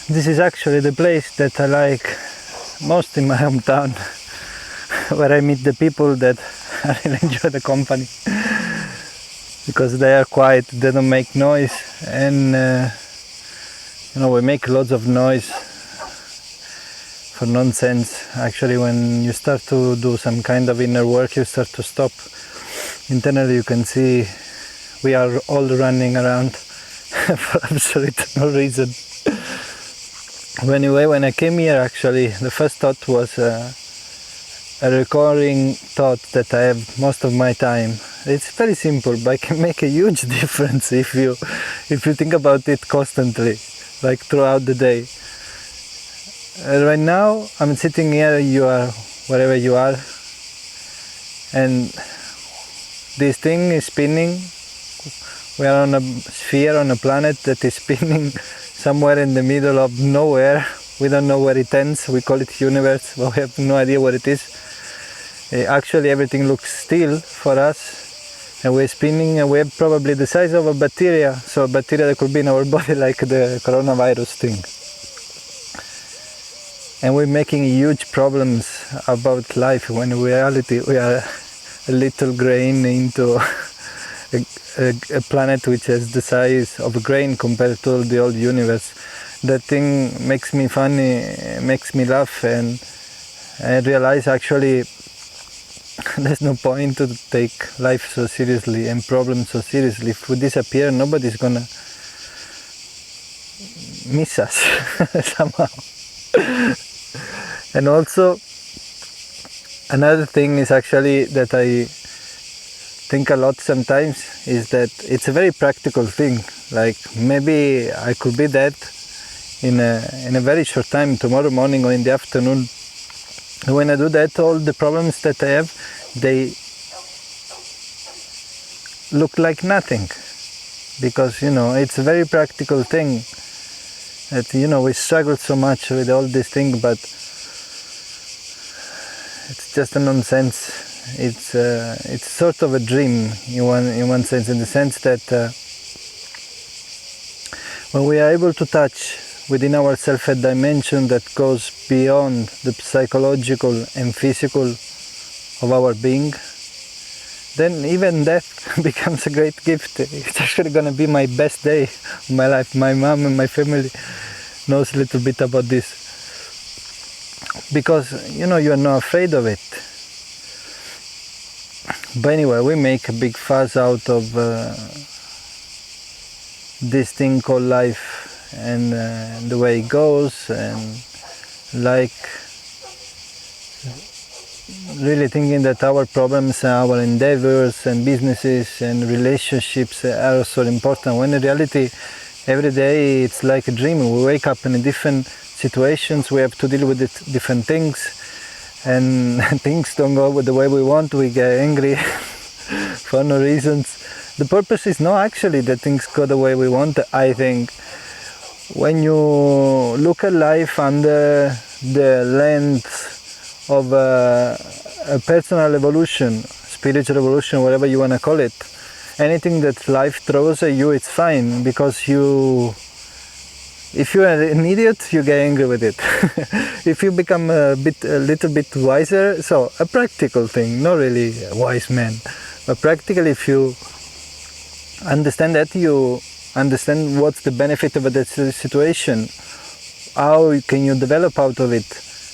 this is actually the place that I like most in my hometown, where I meet the people that I really enjoy the company, because they are quiet, they don't make noise, and we make lots of noise for nonsense. Actually, when you start to do some kind of inner work, you start to stop. Internally, you can see we are all running around for absolutely no reason. Anyway, when I came here, actually, the first thought was a recurring thought that I have most of my time. It's very simple, but it can make a huge difference if you think about it constantly, like throughout the day. Right now, I'm sitting here, you are wherever you are, and this thing is spinning. We are on a sphere, on a planet that is spinning somewhere in the middle of nowhere. We don't know where it ends. We call it universe, but we have no idea what it is. Actually, everything looks still for us, and we're spinning, and we're probably the size of a bacteria. So a bacteria that could be in our body, like the coronavirus thing. And we're making huge problems about life, when in reality we are a little grain into a planet which has the size of a grain compared to the old universe. That thing makes me funny, makes me laugh, and I realize actually there's no point to take life so seriously and problems so seriously. If we disappear, nobody's gonna miss us somehow. And also, another thing is actually that I think a lot sometimes is that it's a very practical thing. Like, maybe I could be dead in a very short time, tomorrow morning or in the afternoon. When I do that, all the problems that I have, they look like nothing, because it's a very practical thing that we struggle so much with all these things, but it's just a nonsense. It's sort of a dream in one sense, in the sense that when we are able to touch within ourselves a dimension that goes beyond the psychological and physical of our being, then even death becomes a great gift. It's actually going to be my best day of my life. My mom and my family knows a little bit about this, because you are not afraid of it. But anyway, we make a big fuss out of this thing called life, and the way it goes, and like really thinking that our problems, our endeavors and businesses and relationships are so important, when in reality every day it's like a dream. We wake up in different situations, we have to deal with different things, and things don't go the way we want. We get angry for no reasons. The purpose is not actually that things go the way we want. I think when you look at life under the lens of a personal evolution, spiritual evolution, whatever you want to call it, anything that life throws at you, it's fine, because if you are an idiot, you get angry with it. If you become a little bit wiser, so a practical thing, not really a wise man, but practically, if you understand that, you understand what's the benefit of that situation, how can you develop out of it,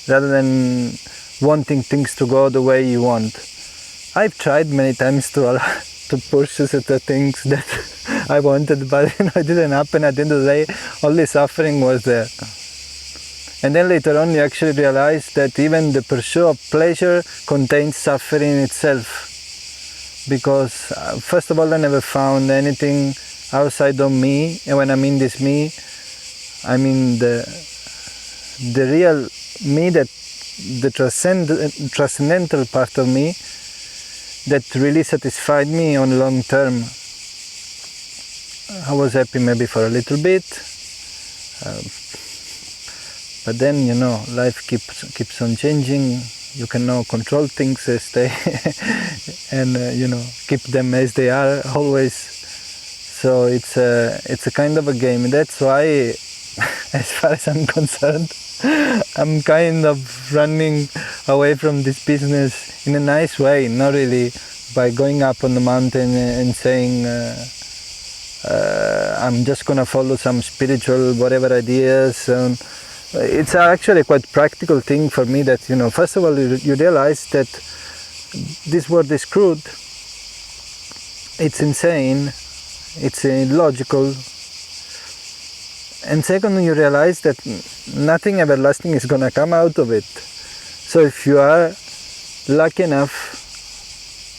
rather than wanting things to go the way you want. I've tried many times to pursue certain things that I wanted, but it didn't happen. At the end of the day, all the suffering was there. And then later on, you actually realize that even the pursuit of pleasure contains suffering itself. Because first of all, I never found anything outside of me, and when I mean this me, I mean the real me, that the transcendental part of me that really satisfied me on long term. I was happy maybe for a little bit, but then life keeps on changing. You cannot control things, stay and keep them as they are always. So it's a kind of a game. That's why as far as I'm concerned. I'm kind of running away from this business in a nice way, not really by going up on the mountain and saying I'm just gonna follow some spiritual whatever ideas. It's actually a quite practical thing for me that, first of all, you realize that this world is crude, it's insane, it's illogical, and second, you realize that nothing everlasting is gonna come out of it. So if you are lucky enough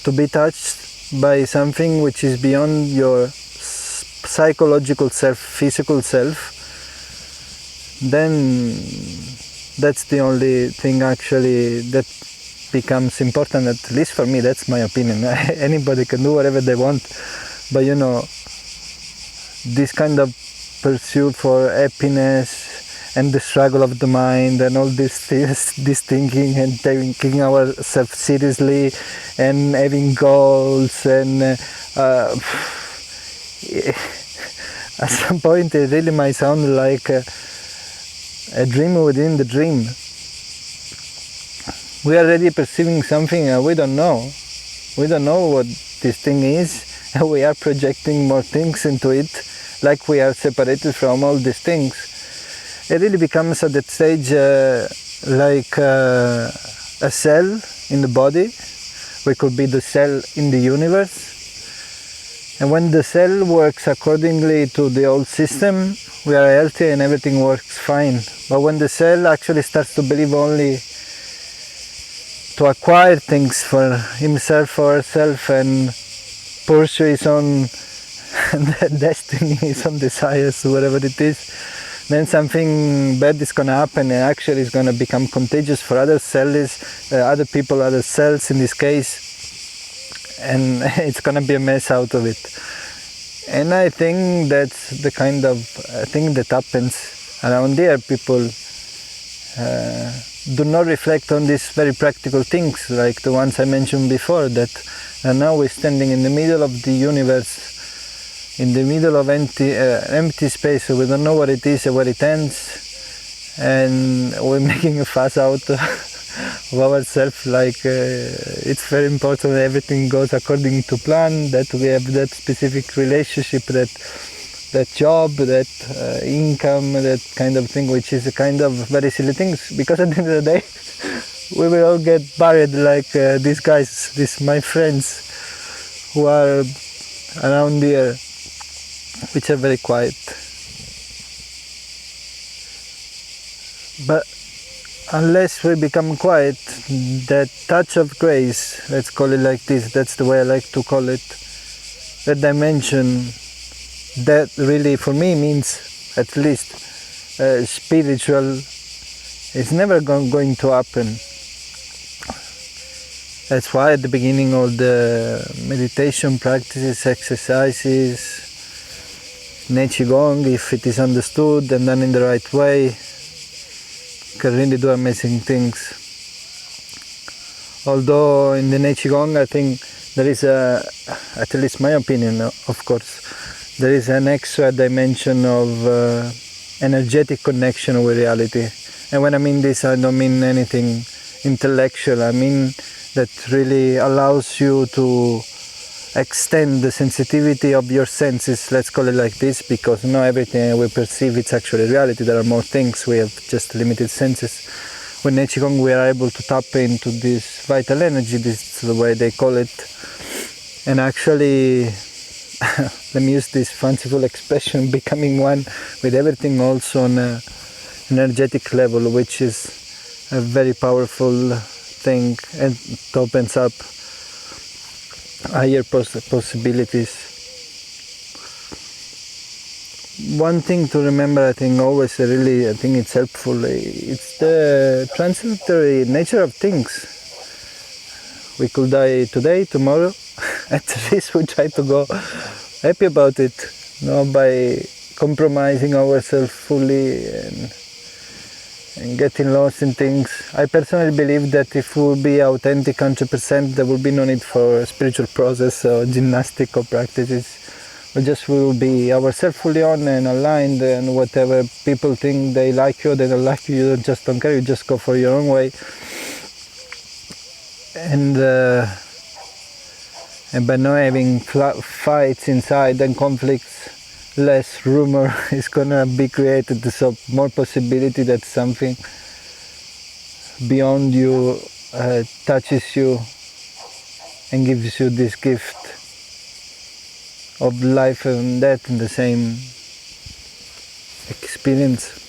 to be touched by something which is beyond your psychological self, physical self, then that's the only thing actually that becomes important, at least for me. That's my opinion. Anybody can do whatever they want, but this kind of pursuit for happiness and the struggle of the mind and all these things, this thinking and taking ourselves seriously and having goals and at some point it really might sound like a dream within the dream. We are already perceiving something we don't know. We don't know what this thing is, and we are projecting more things into it, like we are separated from all these things. It really becomes at that stage like a cell in the body. We could be the cell in the universe. And when the cell works accordingly to the old system, we are healthy and everything works fine. But when the cell actually starts to believe only to acquire things for himself or herself and pursue his own destiny, his own desires, whatever it is, then something bad is going to happen, and actually it's going to become contagious for other cells, other people, other cells in this case, and it's going to be a mess out of it. And I think that's the kind of thing that happens around here. People do not reflect on these very practical things, like the ones I mentioned before, that now we're standing in the middle of the universe, in the middle of empty space, so we don't know what it is or where it ends, and we're making a fuss out of ourselves, like it's very important that everything goes according to plan, that we have that specific relationship, that job, that income, that kind of thing, which is a kind of very silly things, because at the end of the day we will all get buried like these guys, my friends who are around here, which are very quiet. But unless we become quiet, that touch of grace, let's call it like this, that's the way I like to call it, that dimension, that really for me means at least spiritual, is never going to happen. That's why at the beginning all the meditation practices, exercises, Nei Qi Gong, if it is understood and done in the right way, can really do amazing things. Although in the Nei Qi Gong, I think there is at least my opinion, of course, there is an extra dimension of energetic connection with reality. And when I mean this, I don't mean anything intellectual. I mean that really allows you to extend the sensitivity of your senses, let's call it like this, because not everything we perceive it's actually reality. There are more things, we have just limited senses. With Nei Qi Gong we are able to tap into this vital energy, this is the way they call it, and actually let me use this fanciful expression, becoming one with everything also on an energetic level, which is a very powerful thing, and it opens up higher possibilities. One thing to remember, I think always really, I think it's helpful, it's the transitory nature of things. We could die today, tomorrow, at least we try to go happy about it, by compromising ourselves fully and getting lost in things. I personally believe that if we will be authentic 100%, there will be no need for a spiritual process or gymnastic or practices. or just we will be ourselves fully on and aligned, and whatever people think they like you, they don't like you, you just don't care, you just go for your own way. And by not having fights inside and conflicts, less rumor is gonna be created, so more possibility that something beyond you touches you and gives you this gift of life and death in the same experience.